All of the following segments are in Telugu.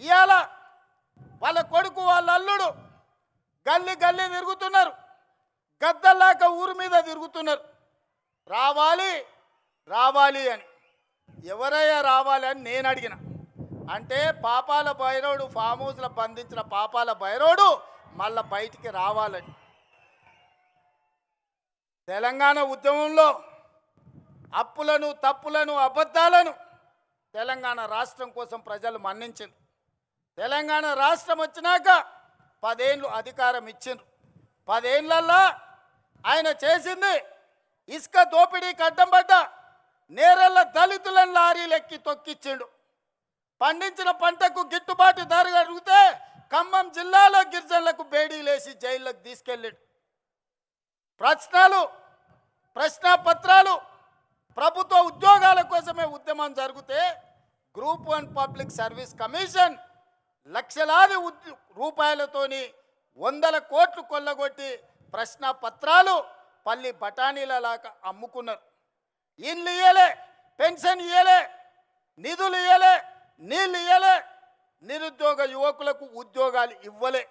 ఇవాళ వాళ్ళ కొడుకు వాళ్ళ అల్లుడు గల్లీ గల్లీ తిరుగుతున్నారు, గద్దల్లాక ఊరి మీద తిరుగుతున్నారు. రావాలి రావాలి అని. ఎవరయ్యా రావాలి అని నేను అడిగిన. అంటే పాపాల భైరవుడు ఫామ్ హౌస్లో బంధించిన పాపాల భైరవుడు మళ్ళా బయటికి రావాలని. తెలంగాణ ఉద్యమంలో అప్పులను తప్పులను అబద్ధాలను తెలంగాణ రాష్ట్రం కోసం ప్రజలు మన్నించారు. తెలంగాణ రాష్ట్రం వచ్చినాక 10 ఏళ్ళు అధికారం ఇచ్చిండ్రు. 10 ఏళ్ళల్లో ఆయన చేసింది ఇసుక దోపిడీకి అడ్డం పడ్డ నేరళ్ళ దళితులను లారీలెక్కి తొక్కిచ్చిండు. పండించిన పంటకు గిట్టుబాటు ధర అడిగితే ఖమ్మం జిల్లాలో గిరిజనులకు బేడీలేసి జైల్లోకి తీసుకెళ్ళాడు. ప్రశ్నాపత్రాలు ప్రభుత్వ ఉద్యోగాల కోసమే ఉద్యమం జరిగితే గ్రూప్ 1 పబ్లిక్ సర్వీస్ కమిషన్ లక్షలాది రూపాయలతోని 100 కోట్లు కొల్లగొట్టి ప్రశ్నాపత్రాలు పల్లి బఠానీలలాగా అమ్ముకున్నారు. ఇల్లు ఇయ్యలే, పెన్షన్ ఇయ్యలే, నిధులు ఇయ్యలే, నీళ్ళు ఇయ్యలే, నిరుద్యోగ యువకులకు ఉద్యోగాలు ఇవ్వలే.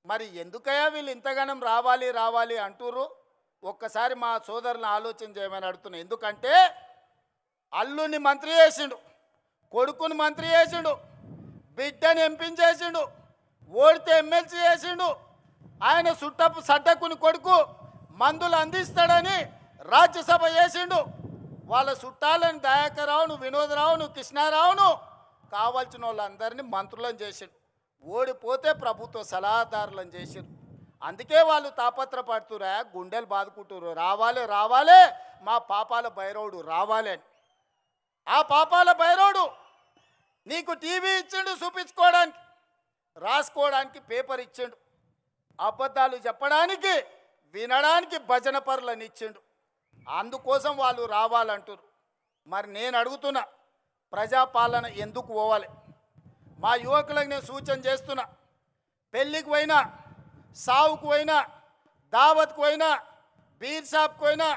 మరి ఎందుకయ్యా వీళ్ళు ఇంతగానం రావాలి రావాలి అంటుర్రు? ఒక్కసారి మా సోదరులను ఆలోచన చేయమని అడుగుతున్నా. ఎందుకంటే అల్లుని మంత్రి చేసిండు, కొడుకుని మంత్రి చేసిండు, బిడ్డని ఎంపీని చేసిండు, ఓడితే ఎమ్మెల్సీ చేసిండు. ఆయన సడ్డకుని కొడుకు మందులు అందిస్తాడని రాజ్యసభ చేసిండు. వాళ్ళ చుట్టాలని దయాకర్రావును, వినోదరావును, కృష్ణారావును కావాల్సిన వాళ్ళందరినీ మంత్రులను చేసిండు. ఓడిపోతే ప్రభుత్వ సలహాదారులను చేసిండు. అందుకే వాళ్ళు తాపత్రపడుతురా, గుండెలు బాదుకుంటురు, రావాలి రావాలి మా పాపాల భైరవుడు రావాలి అని. ఆ పాపాల భైరవుడు నీకు టీవీ ఇచ్చిండు చూపించుకోవడానికి, రాసుకోవడానికి పేపర్ ఇచ్చిండు, అబద్ధాలు చెప్పడానికి వినడానికి భజన పరులను ఇచ్చిండు. అందుకోసం వాళ్ళు రావాలంటారు. మరి నేను అడుగుతున్నా, ప్రజాపాలన ఎందుకు పోవాలి? మా యువకులకు నేను సూచన చేస్తున్నా, పెళ్ళికి పోయినా, సావుకు పోయినా, దావత్కు పోయినా, బీర్ షాప్కి పోయినా,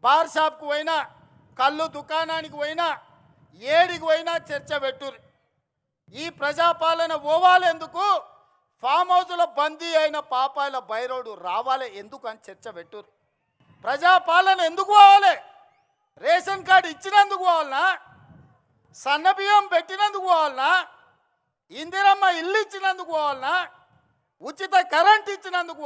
బార్ షాప్కి పోయినా, కళ్ళు దుకాణానికి పోయినా, ఏడికి పోయినా చర్చ పెట్టుర్రు. ఈ ప్రజాపాలన పోవాలి ఎందుకు? ఫామ్ హౌస్లో బందీ అయిన పాపాల భైరవుడు రావాలి ఎందుకు అని చర్చ పెట్టుర్రు. ప్రజాపాలన ఎందుకు పోవాలి? రేషన్ కార్డు ఇచ్చినందుకు పోవాలనా? సన్నబియ్యం పెట్టినందుకు పోవాలనా? ఇందిరమ్మ ఇల్లు ఇచ్చినందుకు పోవాలనా? ఉచిత కరెంట్ ఇచ్చినందుకు